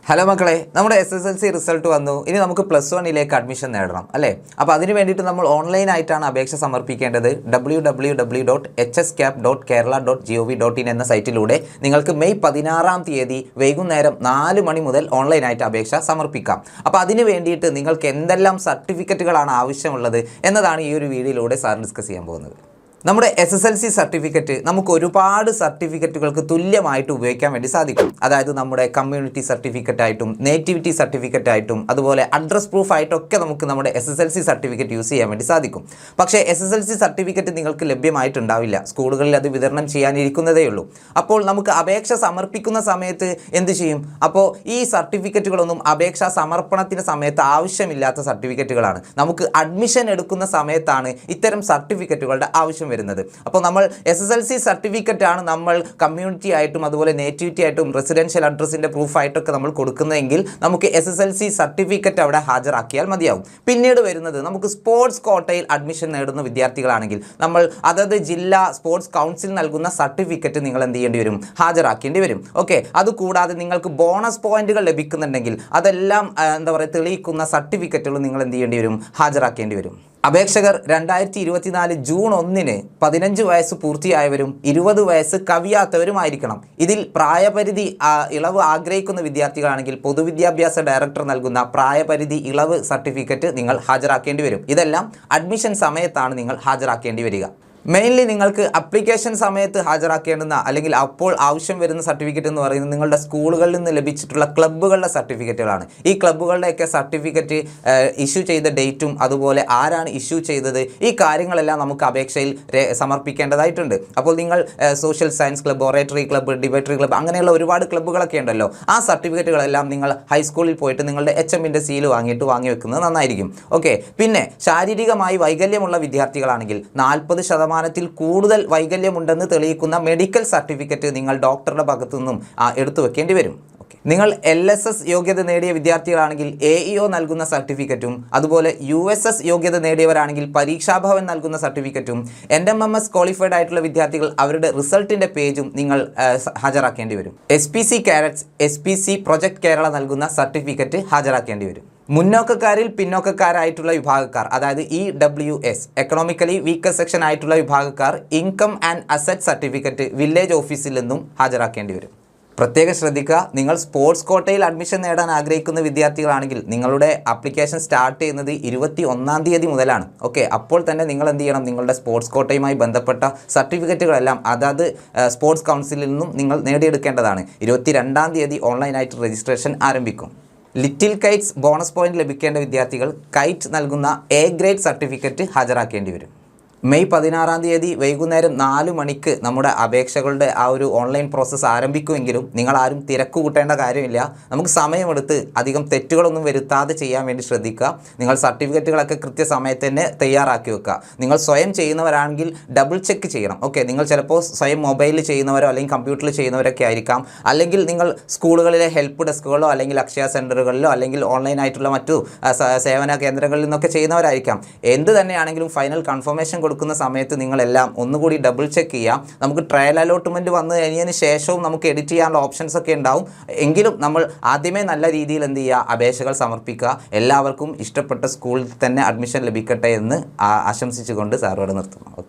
Hello മക്കളെ, നമ്മുടെ SSLC result വന്നു. ഇനി നമുക്ക് +1 അഡ്മിഷൻ നേടണം അല്ലേ? അപ്പോൾ അതിന് വേണ്ടിയിട്ട് നമ്മൾ ഓൺലൈനായിട്ടാണ് അപേക്ഷ സമർപ്പിക്കേണ്ടത്. www.hscap.kerala.gov.in എന്ന സൈറ്റിലൂടെ നിങ്ങൾക്ക് മെയ് 16 വൈകുന്നേരം 4 മണി മുതൽ ഓൺലൈനായിട്ട് അപേക്ഷ സമർപ്പിക്കാം. അപ്പോൾ അതിന് വേണ്ടിയിട്ട് നിങ്ങൾക്ക് എന്തെല്ലാം സർട്ടിഫിക്കറ്റുകളാണ് ആവശ്യമുള്ളത് എന്നതാണ് ഈ ഒരു വീഡിയോയിലൂടെ സാർ ഡിസ്കസ് ചെയ്യാൻ പോകുന്നത്. നമ്മുടെ SSLC സർട്ടിഫിക്കറ്റ് നമുക്ക് ഒരുപാട് സർട്ടിഫിക്കറ്റുകൾക്ക് തുല്യമായിട്ട് ഉപയോഗിക്കാൻ വേണ്ടി സാധിക്കും. അതായത് നമ്മുടെ കമ്മ്യൂണിറ്റി സർട്ടിഫിക്കറ്റ് ആയിട്ടും നേറ്റിവിറ്റി സർട്ടിഫിക്കറ്റ് ആയിട്ടും അതുപോലെ അഡ്രസ് പ്രൂഫ് ആയിട്ടൊക്കെ നമുക്ക് നമ്മുടെ SSLC സർട്ടിഫിക്കറ്റ് യൂസ് ചെയ്യാൻ വേണ്ടി സാധിക്കും. പക്ഷേ SSLC സർട്ടിഫിക്കറ്റ് നിങ്ങൾക്ക് ലഭ്യമായിട്ടുണ്ടാവില്ല. സ്കൂളുകളിൽ അത് വിതരണം ചെയ്യാനിരിക്കുന്നതേ ഉള്ളൂ. അപ്പോൾ നമുക്ക് അപേക്ഷ സമർപ്പിക്കുന്ന സമയത്ത് എന്ത് ചെയ്യും? അപ്പോൾ ഈ സർട്ടിഫിക്കറ്റുകളൊന്നും അപേക്ഷാ സമർപ്പണത്തിന് സമയത്ത് ആവശ്യമില്ലാത്ത സർട്ടിഫിക്കറ്റുകളാണ്. നമുക്ക് അഡ്മിഷൻ എടുക്കുന്ന സമയത്താണ് ഇത്തരം സർട്ടിഫിക്കറ്റുകളുടെ ആവശ്യം വരുന്നത്. അപ്പോൾ നമ്മൾ SSLC സർട്ടിഫിക്കറ്റ് ആണ് നമ്മൾ കമ്മ്യൂണിറ്റി ആയിട്ടും അതുപോലെ നേറ്റിവിറ്റി ആയിട്ടും റെസിഡൻഷ്യൽ അഡ്രസ്സിൻ്റെ പ്രൂഫായിട്ടൊക്കെ നമ്മൾ കൊടുക്കുന്നതെങ്കിൽ നമുക്ക് SSLC സർട്ടിഫിക്കറ്റ് അവിടെ ഹാജരാക്കിയാൽ മതിയാവും. പിന്നീട് വരുന്നത് നമുക്ക് സ്പോർട്സ് കോട്ടയിൽ അഡ്മിഷൻ നേടുന്ന വിദ്യാർത്ഥികളാണെങ്കിൽ നമ്മൾ അതത് ജില്ലാ സ്പോർട്സ് കൗൺസിൽ നൽകുന്ന സർട്ടിഫിക്കറ്റ് നിങ്ങൾ എന്ത് ചെയ്യേണ്ടി വരും? ഹാജരാക്കേണ്ടി വരും. ഓക്കെ, അതുകൂടാതെ നിങ്ങൾക്ക് ബോണസ് പോയിന്റുകൾ ലഭിക്കുന്നുണ്ടെങ്കിൽ അതെല്ലാം തെളിയിക്കുന്ന സർട്ടിഫിക്കറ്റുകൾ നിങ്ങൾ എന്ത് ചെയ്യേണ്ടി വരും? ഹാജരാക്കേണ്ടി വരും. അപേക്ഷകർ 2024 ജൂൺ 1 15 വയസ്സ് പൂർത്തിയായവരും 20 വയസ്സ് കവിയാത്തവരുമായിരിക്കണം. ഇതിൽ പ്രായപരിധി ഇളവ് ആഗ്രഹിക്കുന്ന വിദ്യാർത്ഥികളാണെങ്കിൽ പൊതുവിദ്യാഭ്യാസ ഡയറക്ടർ നൽകുന്ന പ്രായപരിധി ഇളവ് സർട്ടിഫിക്കറ്റ് നിങ്ങൾ ഹാജരാക്കേണ്ടി വരും. ഇതെല്ലാം അഡ്മിഷൻ സമയത്താണ് നിങ്ങൾ ഹാജരാക്കേണ്ടി വരിക. മെയിൻലി നിങ്ങൾക്ക് അപ്ലിക്കേഷൻ സമയത്ത് ഹാജരാക്കേണ്ടുന്ന അല്ലെങ്കിൽ അപ്പോൾ ആവശ്യം വരുന്ന സർട്ടിഫിക്കറ്റ് എന്ന് പറയുന്നത് നിങ്ങളുടെ സ്കൂളുകളിൽ നിന്ന് ലഭിച്ചിട്ടുള്ള ക്ലബ്ബുകളുടെ സർട്ടിഫിക്കറ്റുകളാണ്. ഈ ക്ലബ്ബുകളുടെയൊക്കെ സർട്ടിഫിക്കറ്റ് ഇഷ്യൂ ചെയ്ത ഡേറ്റും അതുപോലെ ആരാണ് ഇഷ്യൂ ചെയ്തത്, ഈ കാര്യങ്ങളെല്ലാം നമുക്ക് അപേക്ഷയിൽ സമർപ്പിക്കേണ്ടതായിട്ടുണ്ട്. അപ്പോൾ നിങ്ങൾ social science club, oratory club, debating club അങ്ങനെയുള്ള ഒരുപാട് ക്ലബ്ബുകളൊക്കെ ഉണ്ടല്ലോ. ആ സർട്ടിഫിക്കറ്റുകളെല്ലാം നിങ്ങൾ ഹൈസ്കൂളിൽ പോയിട്ട് നിങ്ങളുടെ HMൻ്റെ സീല് വാങ്ങി വെക്കുന്നത് നന്നായിരിക്കും. ഓക്കെ, പിന്നെ ശാരീരികമായി വൈകല്യമുള്ള വിദ്യാർത്ഥികളാണെങ്കിൽ 40% കൂടുതൽ വൈകല്യമുണ്ടെന്ന് തെളിയിക്കുന്ന മെഡിക്കൽ സർട്ടിഫിക്കറ്റ് നിങ്ങൾ ഡോക്ടറുടെ ഭാഗത്തു നിന്നും എടുത്തു വെക്കേണ്ടി വരും. നിങ്ങൾ LSS യോഗ്യത നേടിയ വിദ്യാർത്ഥികളാണെങ്കിൽ AEO നൽകുന്ന സർട്ടിഫിക്കറ്റും അതുപോലെ USS യോഗ്യത നേടിയവരാണെങ്കിൽ പരീക്ഷാഭവൻ നൽകുന്ന സർട്ടിഫിക്കറ്റും NMMS ക്വാളിഫൈഡ് ആയിട്ടുള്ള വിദ്യാർത്ഥികൾ അവരുടെ റിസൾട്ടിൻ്റെ പേജും നിങ്ങൾ ഹാജരാക്കേണ്ടി വരും. SPC carrots, SPC project Kerala നൽകുന്ന സർട്ടിഫിക്കറ്റ് ഹാജരാക്കേണ്ടി വരും. മുന്നോക്കക്കാരിൽ പിന്നോക്കക്കാരായിട്ടുള്ള വിഭാഗക്കാർ, അതായത് EWS എക്കണോമിക്കലി വീക്കർ സെക്ഷൻ ആയിട്ടുള്ള വിഭാഗക്കാർ income and asset certificate village ഓഫീസിൽ നിന്നും ഹാജരാക്കേണ്ടി വരും. പ്രത്യേകം ശ്രദ്ധിക്കുക, നിങ്ങൾ സ്പോർട്സ് കോട്ടയിൽ അഡ്മിഷൻ നേടാൻ ആഗ്രഹിക്കുന്ന വിദ്യാർത്ഥികളാണെങ്കിൽ നിങ്ങളുടെ ആപ്ലിക്കേഷൻ സ്റ്റാർട്ട് ചെയ്യുന്നത് 21 മുതലാണ്. ഓക്കെ, അപ്പോൾ തന്നെ നിങ്ങൾ എന്ത് ചെയ്യണം? നിങ്ങളുടെ സ്പോർട്സ് കോട്ടയുമായി ബന്ധപ്പെട്ട സർട്ടിഫിക്കറ്റുകളെല്ലാം അതാത് സ്പോർട്സ് കൗൺസിലിൽ നിന്നും നിങ്ങൾ നേടിയെടുക്കേണ്ടതാണ്. 22 ഓൺലൈനായിട്ട് രജിസ്ട്രേഷൻ ആരംഭിക്കും. ലിറ്റിൽ കൈറ്റ്സ് ബോണസ് പോയിന്റ് ലഭിക്കേണ്ട വിദ്യാർത്ഥികൾ കൈറ്റ് നൽകുന്ന A ഗ്രേഡ് സർട്ടിഫിക്കറ്റ് ഹാജരാക്കേണ്ടി വരും. മെയ് 16 വൈകുന്നേരം 4 മണിക്ക് നമ്മുടെ അപേക്ഷകളുടെ ആ ഒരു ഓൺലൈൻ പ്രോസസ്സ് ആരംഭിക്കുമെങ്കിലും നിങ്ങളാരും തിരക്ക് കൂട്ടേണ്ട കാര്യമില്ല. നമുക്ക് സമയമെടുത്ത് അധികം തെറ്റുകളൊന്നും വരുത്താതെ ചെയ്യാൻ വേണ്ടി ശ്രദ്ധിക്കുക. നിങ്ങൾ സർട്ടിഫിക്കറ്റുകളൊക്കെ കൃത്യസമയത്ത് തന്നെ തയ്യാറാക്കി വെക്കുക. നിങ്ങൾ സ്വയം ചെയ്യുന്നവരാണെങ്കിൽ ഡബിൾ ചെക്ക് ചെയ്യണം. ഓക്കെ, നിങ്ങൾ ചിലപ്പോൾ സ്വയം മൊബൈലിൽ ചെയ്യുന്നവരോ അല്ലെങ്കിൽ കമ്പ്യൂട്ടറിൽ ചെയ്യുന്നവരൊക്കെ ആയിരിക്കാം. അല്ലെങ്കിൽ നിങ്ങൾ സ്കൂളുകളിലെ ഹെൽപ്പ് ഡെസ്കുകളോ അല്ലെങ്കിൽ അക്ഷയ സെൻറ്ററുകളിലോ അല്ലെങ്കിൽ ഓൺലൈനായിട്ടുള്ള മറ്റു സേവന കേന്ദ്രങ്ങളിൽ നിന്നൊക്കെ ചെയ്യുന്നവരായിരിക്കാം. എന്ത് തന്നെയാണെങ്കിലും ഫൈനൽ കൺഫർമേഷൻ കൊടുക്കുന്ന സമയത്ത് നിങ്ങളെല്ലാം ഒന്നുകൂടി ഡബിൾ ചെക്ക് ചെയ്യാം. നമുക്ക് ട്രയൽ അലോട്ട്മെൻറ്റ് വന്നു കഴിഞ്ഞതിന് ശേഷവും നമുക്ക് എഡിറ്റ് ചെയ്യാനുള്ള ഓപ്ഷൻസ് ഒക്കെ ഉണ്ടാവും. എങ്കിലും നമ്മൾ ആദ്യമേ നല്ല രീതിയിൽ എന്ത് ചെയ്യുക? അപേക്ഷകൾ സമർപ്പിക്കുക. എല്ലാവർക്കും ഇഷ്ടപ്പെട്ട സ്കൂളിൽ തന്നെ അഡ്മിഷൻ ലഭിക്കട്ടെ എന്ന് ആശംസിച്ചുകൊണ്ട് സാറോട് നിർത്തുന്നു. ഓക്കെ.